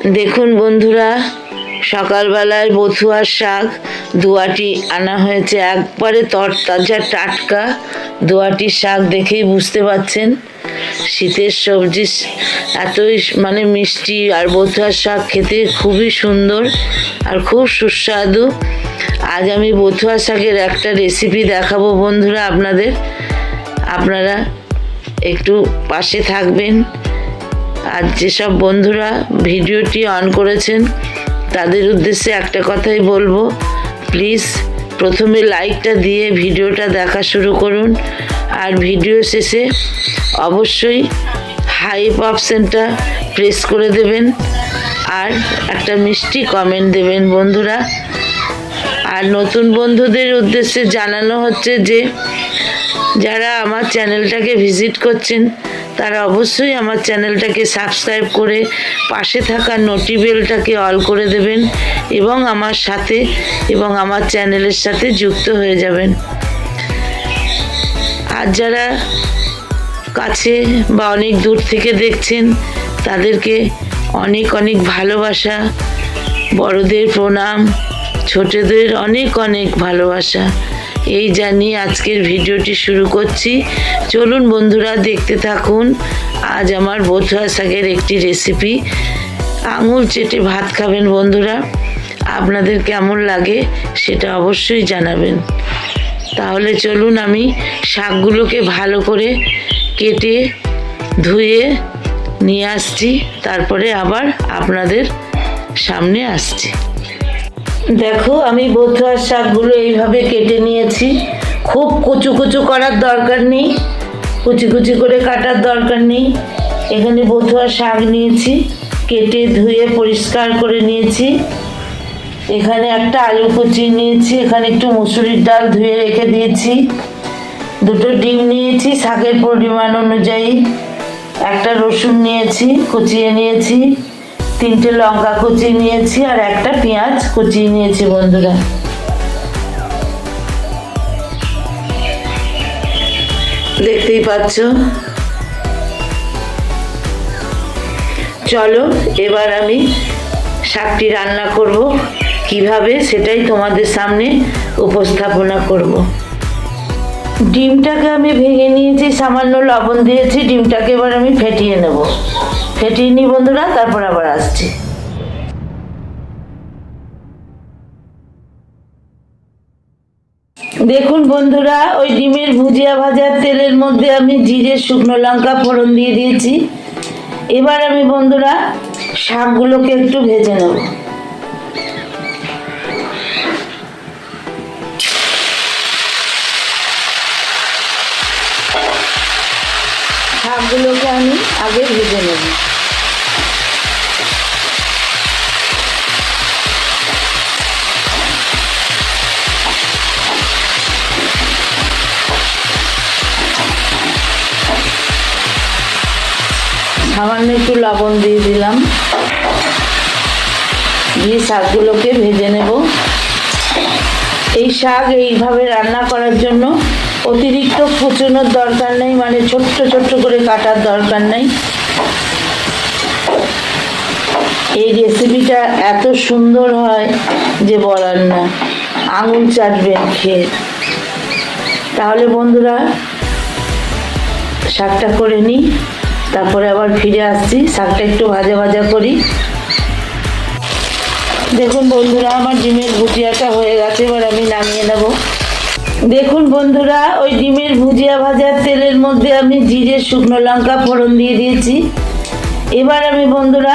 দেখুন বন্ধুরা, সকালবেলায় বথুয়ার শাক দুয়াটি আনা হয়েছে, একবারে তরতাজা টাটকা দুয়াটির শাক দেখেই বুঝতে পারছেন শীতের সবজি এতই মিষ্টি। আর বথুয়ার শাক খেতে খুবই সুন্দর আর খুব সুস্বাদু। আজ আমি বথুয়া শাকের একটা রেসিপি দেখাবো বন্ধুরা আপনাদের, আপনারা একটু পাশে থাকবেন। আর যেসব বন্ধুরা ভিডিওটি অন করেছেন তাদের উদ্দেশ্যে একটা কথাই বলবো, প্লিজ প্রথমে লাইকটা দিয়ে ভিডিওটা দেখা শুরু করুন। আর ভিডিও শেষে অবশ্যই হাইপ অপশানটা প্রেস করে দেবেন আর একটা মিষ্টি কমেন্ট দেবেন বন্ধুরা। আর নতুন বন্ধুদের উদ্দেশ্যে জানানো হচ্ছে যে যারা আমার চ্যানেলটাকে ভিজিট করছেন তারা অবশ্যই আমার চ্যানেলটাকে সাবস্ক্রাইব করে পাশে থাকা নোটিবেলটাকে অল করে দেবেন এবং আমার সাথে এবং আমার চ্যানেলের সাথে যুক্ত হয়ে যাবেন। আর যারা কাছে বা অনেক দূর থেকে দেখছেন তাদেরকে অনেক অনেক ভালোবাসা, বড়দের প্রণাম, ছোটদের অনেক অনেক ভালোবাসা এই জানিয়ে আজকের ভিডিওটি শুরু করছি। চলুন বন্ধুরা দেখতে থাকুন আজ আমার বথুয়া শাকের একটি রেসিপি। আঙুল চেটে ভাত খাবেন বন্ধুরা, আপনাদের কেমন লাগে সেটা অবশ্যই জানাবেন। তাহলে চলুন আমি শাকগুলোকে ভালো করে কেটে ধুয়ে নিয়ে আসছি, তারপরে আবার আপনাদের সামনে আসছি। দেখো আমি বথুয়ার শাকগুলো এইভাবে কেটে নিয়েছি। খুব কুচু কুচু করার দরকার নেই, কুচি কুচি করে কাটার দরকার নেই। এখানে বথুয়ার শাক নিয়েছি, কেটে ধুয়ে পরিষ্কার করে নিয়েছি। এখানে একটা আলু কুচিয়ে নিয়েছি, এখানে একটু মুসুরির ডাল ধুয়ে রেখে দিয়েছি, দুটো ডিম নিয়েছি শাকের পরিমাণ অনুযায়ী, একটা রসুন নিয়েছি কুচিয়ে নিয়েছি, তিনটে লঙ্কা কুচিয়ে নিয়েছি আর একটা পেঁয়াজ কুচিয়ে নিয়েছি বন্ধুরা। দেখতেই পাচ্ছ। চলো এবার আমি শাকটি রান্না করব কিভাবে সেটাই তোমাদের সামনে উপস্থাপনা করব। ডিমটাকে আমি ভেঙে নিয়েছি, সামান্য লবণ দিয়েছি, ডিমটাকে এবার আমি ফেটিয়ে নেব। ফেটিয়ে নিই বন্ধুরা, তারপর আবার আসছি। দেখুন বন্ধুরা, ওই ডিমের ভুজিয়া ভাজার তেলের মধ্যে আমি জিরে শুকনো লঙ্কা ফোড়ন দিয়ে দিয়েছি। এবার আমি বন্ধুরা শাকগুলোকে একটু ভেজে নেব। শাকগুলোকে আমি আগে ভেজে নেব। সামান্য একটু লবণ দিয়ে দিলাম, দিয়ে শাকগুলোকে ভেজে নেব। এই শাক এইভাবে রান্না করার জন্য অতিরিক্ত কুচোনোর দরকার নেই, ছোট্ট ছোট্ট করে কাটার দরকার নেই। এই রেসিপিটা এত সুন্দর হয় যে বলার না, আঙুল চাটবেন খেয়ে। তাহলে বন্ধুরা শাকটা করে নিই, তারপরে আবার ফিরে আসছি। শাকটা একটু ভাজা ভাজা করি। দেখুন বন্ধুরা আমার ডিমের ভুজিয়াটা হয়ে গেছে, এবার আমি নামিয়ে নেব। দেখুন বন্ধুরা, ওই ডিমের ভুজিয়া ভাজার তেলের মধ্যে আমি জিরে শুকনো লঙ্কা ফোড়ন দিয়ে দিয়েছি। এবার আমি বন্ধুরা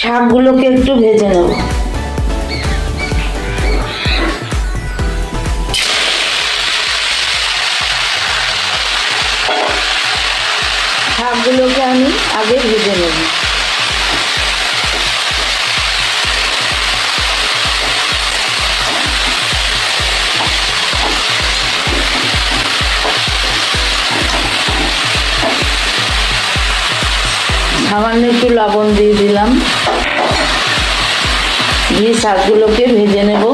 শাকগুলোকে একটু ভেজে নেব। শাকগুলোকে আমি আগে ভেজে নেব। সামান্য একটু লবণ দিয়ে দিলাম, দিয়ে শাকগুলোকে ভেজে নেব।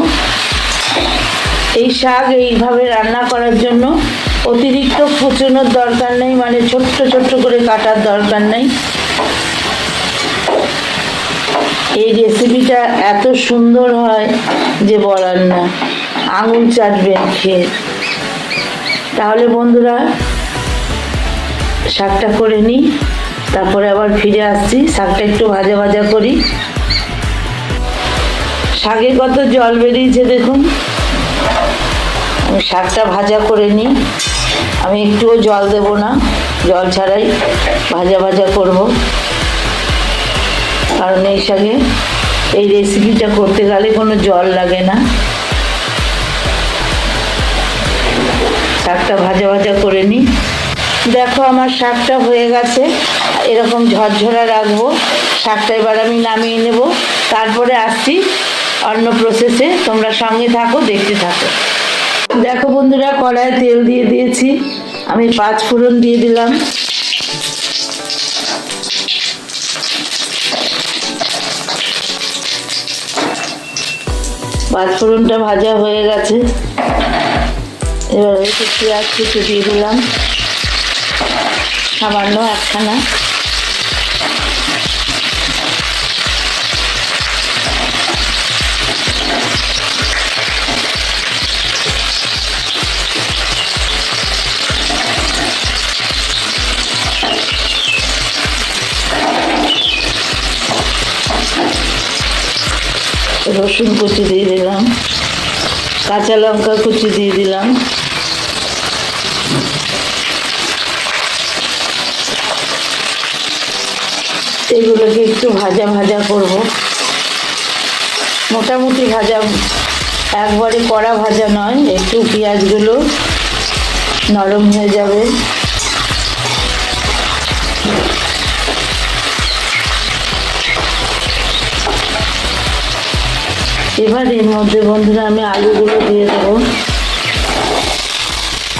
এই শাক এইভাবে রান্না করার জন্য অতিরিক্ত কুচোনোর দরকার নেই, ছোট্ট ছোট্ট করে কাটার দরকার নেই। এই রেসিপিটা এত সুন্দর হয় যে বলার না, আঙুল চাটবেন খেয়ে। তাহলে বন্ধুরা শাকটা করে নিই, তারপরে আবার ফিরে আসছি। শাকটা একটু ভাজা ভাজা করি। শাকে কত জল বেরিয়েছে দেখুন। আমি শাকটা ভাজা করে নিই। আমি একটুও জল দেব না, জল ছাড়াই ভাজা ভাজা করব। কারণ এই শাকে এই রেসিপিটা করতে গেলে কোনো জল লাগে না। শাকটা ভাজা ভাজা করে নিই। দেখো আমার শাকটা হয়ে গেছে, এরকম ঝরঝরা রাখবো। শাকটা এবার আমি নামিয়ে নেব, তারপরে আসছি অন্য প্রসেসে। তোমরা সঙ্গে থাকো, দেখতে থাকো। দেখো বন্ধুরা, কড়ায় তেল দিয়ে দিয়েছি। আমি 5 ফোড়ন দিয়ে দিলাম। পাঁচফোড়নটা ভাজা হয়ে গেছে। এবার একটু পেঁয়াজ কুচি দিয়ে দিলাম, সামান্য একখানা। রসুন কুচি দিয়ে দিলাম, কাঁচা লঙ্কা কুচি দিয়ে দিলাম। এগুলোকে একটু ভাজা ভাজা করব, মোটামুটি ভাজা, একবারে কড়া ভাজা নয়। একটু পেঁয়াজগুলো নরম হয়ে যাবে। এবার এর মধ্যে বন্ধুরা আমি আলুগুলো দিয়ে দেবো।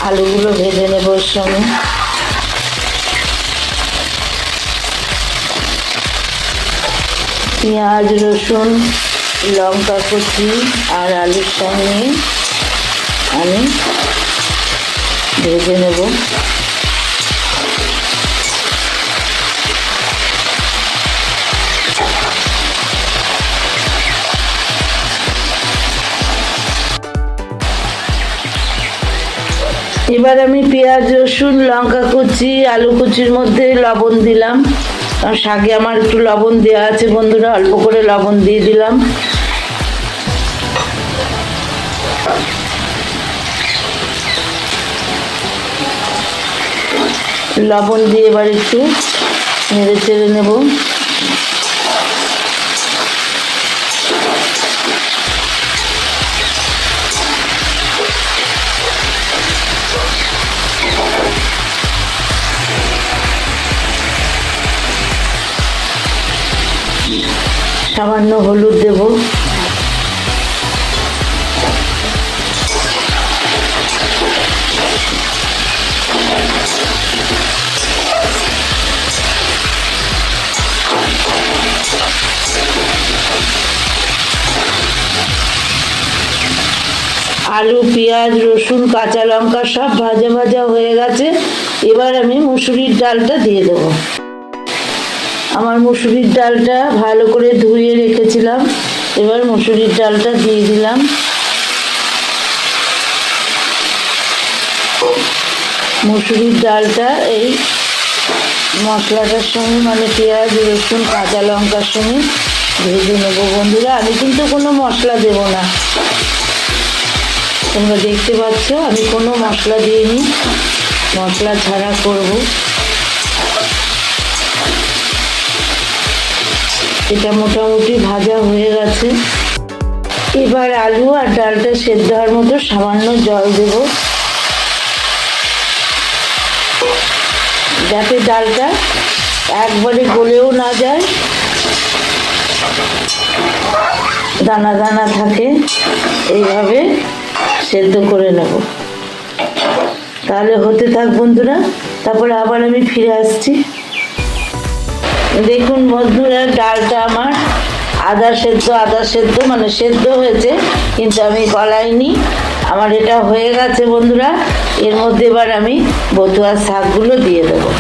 আলুগুলো ভেজে নেব ওর সঙ্গে। পেঁয়াজ, রসুন, লঙ্কা কুচি আর আলুর সঙ্গে আমি ভেজে নেব। এবার আমি পেঁয়াজ, রসুন, লঙ্কা কুচি, আলু কুচির মধ্যে লবণ দিলাম। কারণ শাকে আমার একটু লবণ দেওয়া আছে বন্ধুরা, অল্প করে লবণ দিয়ে দিলাম। লবণ দিয়ে এবার একটু নেড়ে চেড়ে নেব। সামান্য হলুদ দেব। আলু, পেঁয়াজ, রসুন, কাঁচা লঙ্কা সব ভাজা ভাজা হয়ে গেছে। এবার আমি মুসুরির ডালটা দিয়ে দেবো। আমার মুসুরির ডালটা ভালো করে ধুয়ে রেখেছিলাম। এবার মুসুরির ডালটা দিয়ে দিলাম। মুসুরির ডালটা এই মশলাটার সঙ্গে, মানে পেঁয়াজ, রসুন, কাঁচা লঙ্কার সঙ্গে ভেজে নেবো বন্ধুরা। আমি কিন্তু কোনো মশলা দেব না, তোমরা দেখতে পাচ্ছ আমি কোনো মশলা দিইনি, মশলা ছাড়া করব। এটা মোটামুটি ভাজা হয়ে গেছে। এবার আলু আর ডালটা সেদ্ধ হওয়ার মতো সামান্য জল দেব, যাতে ডালটা একবারে গলেও না যায়, দানা দানা থাকে। এইভাবে সেদ্ধ করে নেব। তাহলে হতে থাক বন্ধুরা, তারপরে আবার আমি ফিরে আসছি। দেখুন বন্ধুরা, ডালটা আমার আধা সেদ্ধ মানে সেদ্ধ হয়েছে, কিন্তু আমি গলাইনি। আমার এটা হয়ে গেছে বন্ধুরা। এর মধ্যে এবার আমি বথুয়ার শাকগুলো দিয়ে দেবো।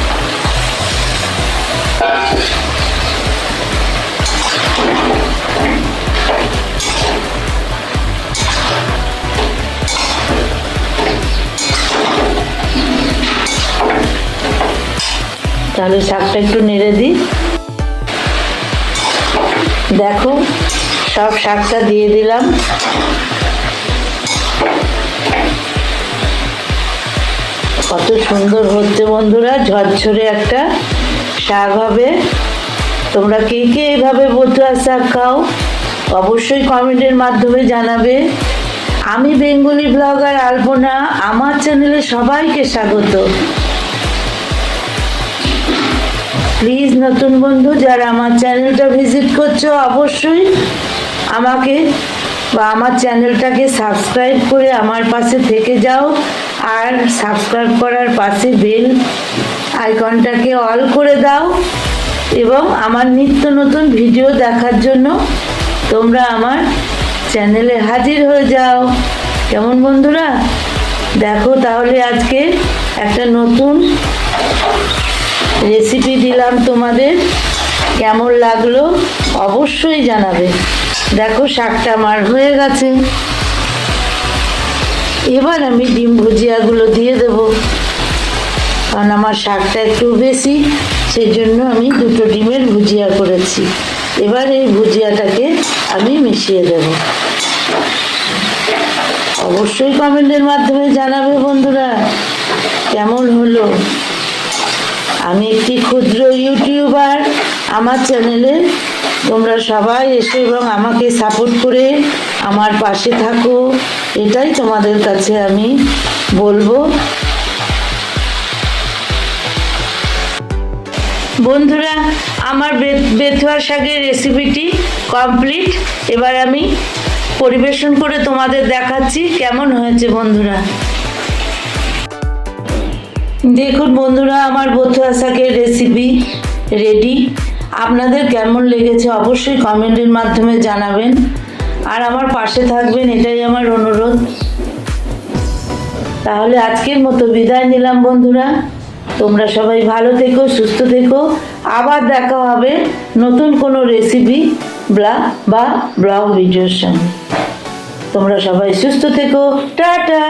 তাহলে শাকটা একটু নেড়ে দিই। দেখো সব শাকটা দিয়ে দিলাম। কত সুন্দর হচ্ছে বন্ধুরা, ঝরঝরে একটা শাক হবে। তোমরা কে কে এইভাবে বতুয়া শাক খাও অবশ্যই কমেন্টের মাধ্যমে জানাবে। আমি বেঙ্গলি ব্লগার আলপনা, আমার চ্যানেলে সবাইকে স্বাগত। প্লিজ নতুন বন্ধু যারা আমার চ্যানেলটা ভিজিট করছো অবশ্যই আমাকে বা আমার চ্যানেলটাকে সাবস্ক্রাইব করে আমার পাশে থেকে যাও। আর সাবস্ক্রাইব করার পাশে বেল আইকনটাকে অল করে দাও এবং আমার নিত্য নতুন ভিডিও দেখার জন্য তোমরা আমার চ্যানেলে হাজির হয়ে যাও। কেমন বন্ধুরা? দেখো তাহলে আজকে একটা নতুন রেসিপি দিলাম তোমাদের, কেমন লাগলো অবশ্যই জানাবে। দেখো শাকটা আমার হয়ে গেছে। এবার আমি ডিম ভুজিয়াগুলো দিয়ে দেব, কারণ আমার শাকটা একটু বেশি, সেই জন্য আমি 2টো ডিমের ভুজিয়া করেছি। এবার এই ভুজিয়াটাকে আমি মিশিয়ে দেব। অবশ্যই কমেন্টের মাধ্যমে জানাবে বন্ধুরা কেমন হলো। আমি একটি ক্ষুদ্র ইউটিউবার, আমার চ্যানেলে তোমরা সবাই এসো এবং আমাকে সাপোর্ট করে আমার পাশে থাকো, এটাই তোমাদের কাছে আমি বলবো। বন্ধুরা আমার বেথুয়া শাকের রেসিপিটি কমপ্লিট। এবার আমি পরিবেশন করে তোমাদের দেখাচ্ছি কেমন হয়েছে বন্ধুরা। দেখুন বন্ধুরা, আমার বেথুয়া শাকের রেসিপি রেডি। আপনাদের কেমন লেগেছে অবশ্যই কমেন্টের মাধ্যমে জানাবেন, আর আমার পাশে থাকবেন এটাই আমার অনুরোধ। তাহলে আজকের মতো বিদায় নিলাম বন্ধুরা। তোমরা সবাই ভালো থেকো, সুস্থ থেকো। আবার দেখা হবে নতুন কোনো রেসিপি বা ব্লগ ভিডিওর সঙ্গে। তোমরা সবাই সুস্থ থেকো। টাটা।